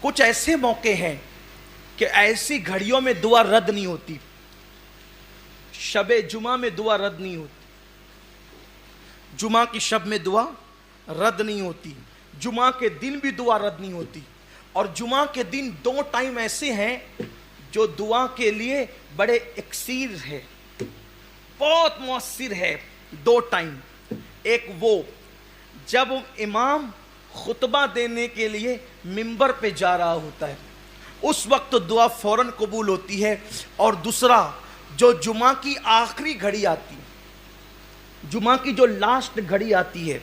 کچھ ایسے موقع ہیں کہ ایسی گھڑیوں میں دعا رد نہیں ہوتی. شب جمعہ میں دعا رد نہیں ہوتی, جمعہ کی شب میں دعا رد نہیں ہوتی, جمعہ کے دن بھی دعا رد نہیں ہوتی. اور جمعہ کے دن 2 ٹائم ایسے ہیں جو دعا کے لیے بڑے اکسیر ہے, بہت مؤثر ہے. 2 ٹائم, ایک وہ جب امام خطبہ دینے کے لیے منبر پہ جا رہا ہوتا ہے, اس وقت دعا فوراً قبول ہوتی ہے. اور دوسرا جو جمعہ کی آخری گھڑی آتی ہے, جمعہ کی جو لاسٹ گھڑی آتی ہے,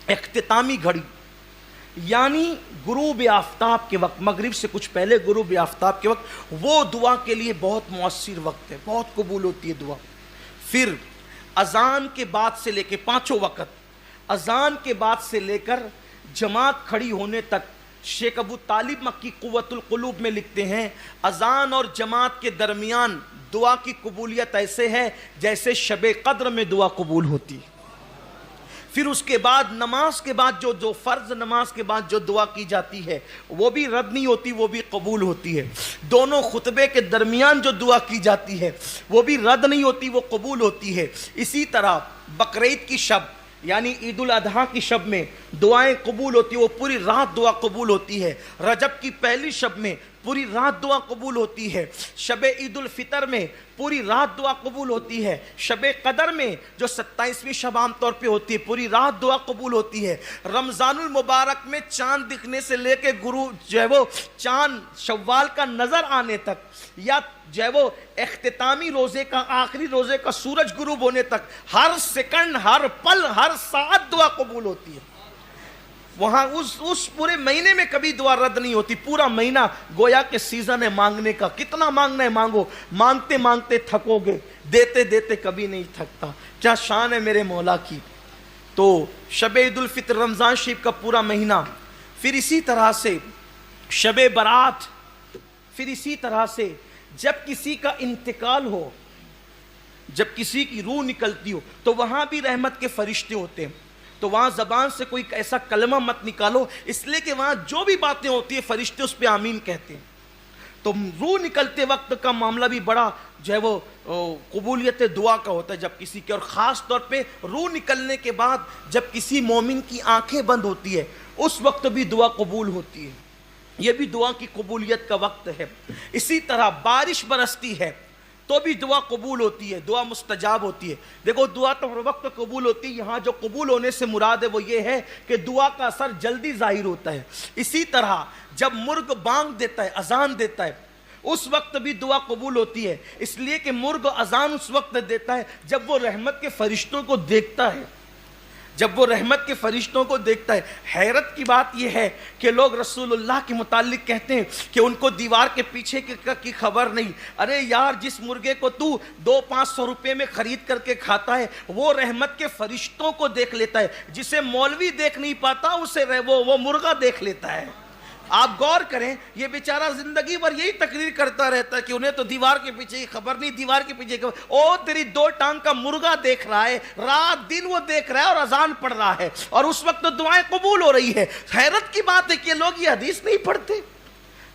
اختتامی گھڑی, یعنی غروب آفتاب کے وقت, مغرب سے کچھ پہلے غروب آفتاب کے وقت, وہ دعا کے لیے بہت مؤثر وقت ہے, بہت قبول ہوتی ہے دعا. پھر اذان کے بعد سے لے کے 5 وقت, اذان کے بعد سے لے کر جماعت کھڑی ہونے تک, شیخ ابو طالب مکی قوت القلوب میں لکھتے ہیں اذان اور جماعت کے درمیان دعا کی قبولیت ایسے ہے جیسے شب قدر میں دعا قبول ہوتی. پھر اس کے بعد نماز کے بعد جو فرض نماز کے بعد جو دعا کی جاتی ہے وہ بھی رد نہیں ہوتی, وہ بھی قبول ہوتی ہے. دونوں خطبے کے درمیان جو دعا کی جاتی ہے وہ بھی رد نہیں ہوتی, وہ قبول ہوتی ہے. اسی طرح بقرعید کی شب یعنی عید الاضحیٰ کی شب میں دعائیں قبول ہوتی ہیں, وہ پوری رات دعا قبول ہوتی ہے. رجب کی پہلی شب میں پوری رات دعا قبول ہوتی ہے. شب عید الفطر میں پوری رات دعا قبول ہوتی ہے. شب قدر میں جو 27ویں شب عام طور پہ ہوتی ہے پوری رات دعا قبول ہوتی ہے. رمضان المبارک میں چاند دکھنے سے لے کے جو ہے وہ چاند شوال کا نظر آنے تک, یا جو ہے وہ اختتامی روزے کا, آخری روزے کا سورج غروب ہونے تک, ہر سیکنڈ, ہر پل, ہر ساعت دعا قبول ہوتی ہے. وہاں اس پورے مہینے میں کبھی دعا رد نہیں ہوتی. پورا مہینہ گویا کہ سیزن ہے مانگنے کا, کتنا مانگنا ہے مانگو, مانگتے مانگتے تھکو گے, دیتے دیتے کبھی نہیں تھکتا. کیا شان ہے میرے مولا کی. تو شب عید الفطر, رمضان شریف کا پورا مہینہ, پھر اسی طرح سے شب برات, پھر اسی طرح سے جب کسی کا انتقال ہو, جب کسی کی روح نکلتی ہو تو وہاں بھی رحمت کے فرشتے ہوتے ہیں. تو وہاں زبان سے کوئی ایسا کلمہ مت نکالو, اس لیے کہ وہاں جو بھی باتیں ہوتی ہیں فرشتے اس پہ آمین کہتے ہیں. تو روح نکلتے وقت کا معاملہ بھی بڑا جو ہے وہ قبولیت دعا کا ہوتا ہے جب کسی کے, اور خاص طور پہ روح نکلنے کے بعد جب کسی مومن کی آنکھیں بند ہوتی ہے اس وقت بھی دعا قبول ہوتی ہے. یہ بھی دعا کی قبولیت کا وقت ہے. اسی طرح بارش برستی ہے تو بھی دعا قبول ہوتی ہے, دعا مستجاب ہوتی ہے. دیکھو دعا تو ہر وقت قبول ہوتی ہے, یہاں جو قبول ہونے سے مراد ہے وہ یہ ہے کہ دعا کا اثر جلدی ظاہر ہوتا ہے. اسی طرح جب مرغ بانگ دیتا ہے, اذان دیتا ہے, اس وقت بھی دعا قبول ہوتی ہے, اس لیے کہ مرغ اذان اس وقت دیتا ہے جب وہ رحمت کے فرشتوں کو دیکھتا ہے, جب وہ رحمت کے فرشتوں کو دیکھتا ہے. حیرت کی بات یہ ہے کہ لوگ رسول اللہ کے متعلق کہتے ہیں کہ ان کو دیوار کے پیچھے کی خبر نہیں. ارے یار, جس مرغے کو تو 200-500 روپے میں خرید کر کے کھاتا ہے وہ رحمت کے فرشتوں کو دیکھ لیتا ہے. جسے مولوی دیکھ نہیں پاتا اسے وہ مرغا دیکھ لیتا ہے. آپ غور کریں, یہ بیچارہ زندگی بھر یہی تقریر کرتا رہتا ہے کہ انہیں تو دیوار کے پیچھے کی خبر نہیں, دیوار کے پیچھے کی خبر. او تیری 2 ٹانگ کا مرغا دیکھ رہا ہے, رات دن وہ دیکھ رہا ہے اور اذان پڑھ رہا ہے, اور اس وقت دعائیں قبول ہو رہی ہے. حیرت کی بات ہے کہ لوگ یہ حدیث نہیں پڑھتے.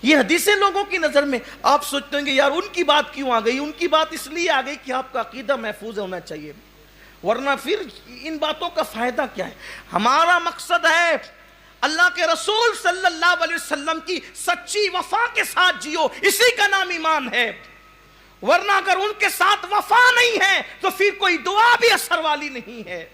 یہ حدیثیں لوگوں کی نظر میں آپ سوچتے ہیں کہ یار ان کی بات کیوں آ گئی. ان کی بات اس لیے آ گئی کہ آپ کا عقیدہ محفوظ ہونا چاہیے, ورنہ پھر ان باتوں کا فائدہ کیا ہے. ہمارا مقصد ہے اللہ کے رسول صلی اللہ علیہ وسلم کی سچی وفا کے ساتھ جیو, اسی کا نام ایمان ہے. ورنہ اگر ان کے ساتھ وفا نہیں ہے تو پھر کوئی دعا بھی اثر والی نہیں ہے,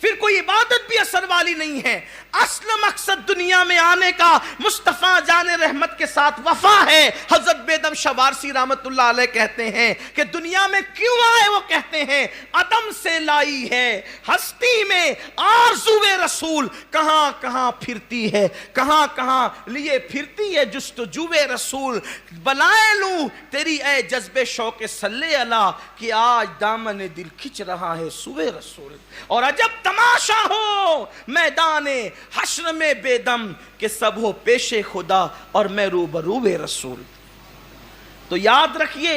پھر کوئی عبادت بھی اثر والی نہیں ہے. اصل مقصد دنیا میں آنے کا مصطفیٰ جان رحمت کے ساتھ وفا ہے. حضرت بیدم شوارسی رحمت اللہ علیہ کہتے ہیں کہ دنیا میں کیوں آئے, وہ کہتے ہیں عدم سے لائی ہے ہستی میں آرزوئے رسول, کہاں کہاں پھرتی ہے, کہاں کہاں لیے پھرتی ہے جستجوئے رسول. بلائے لوں تیری اے جذبے شوق صلی اللہ کہ آج دامن دل کھچ رہا ہے سوئے رسول. اور عجب تماشا ہو میدان حشر میں بے دم کہ سب ہو پیش خدا اور میں روبرو رسول. تو یاد رکھیے,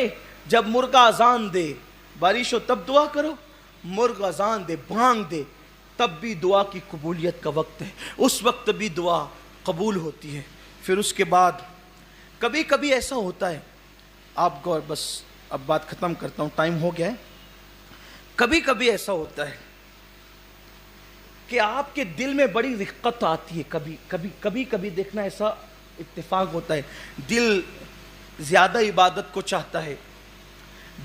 جب مرغا اذان دے بارش ہو تب دعا کرو, مرغ اذان دے, بانگ دے, تب بھی دعا کی قبولیت کا وقت ہے. اس وقت بھی دعا قبول ہوتی ہے. پھر اس کے بعد کبھی کبھی ایسا ہوتا ہے، آپ کو بس اب بات ختم کرتا ہوں، ٹائم ہو گیا ہے. کبھی کبھی ایسا ہوتا ہے کہ آپ کے دل میں بڑی رقت آتی ہے. کبھی کبھی دیکھنا ایسا اتفاق ہوتا ہے، دل زیادہ عبادت کو چاہتا ہے،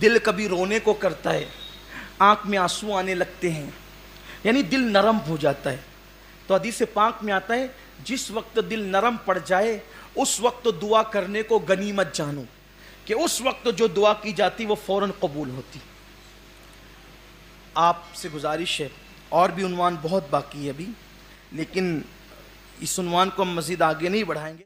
دل کبھی رونے کو کرتا ہے، آنکھ میں آنسو آنے لگتے ہیں، یعنی دل نرم ہو جاتا ہے. تو حدیث پاک میں آتا ہے جس وقت دل نرم پڑ جائے اس وقت دعا کرنے کو غنیمت جانو، کہ اس وقت جو دعا کی جاتی وہ فوراً قبول ہوتی. آپ سے گزارش ہے، اور بھی عنوان بہت باقی ہے ابھی، لیکن اس عنوان کو ہم مزید آگے نہیں بڑھائیں گے.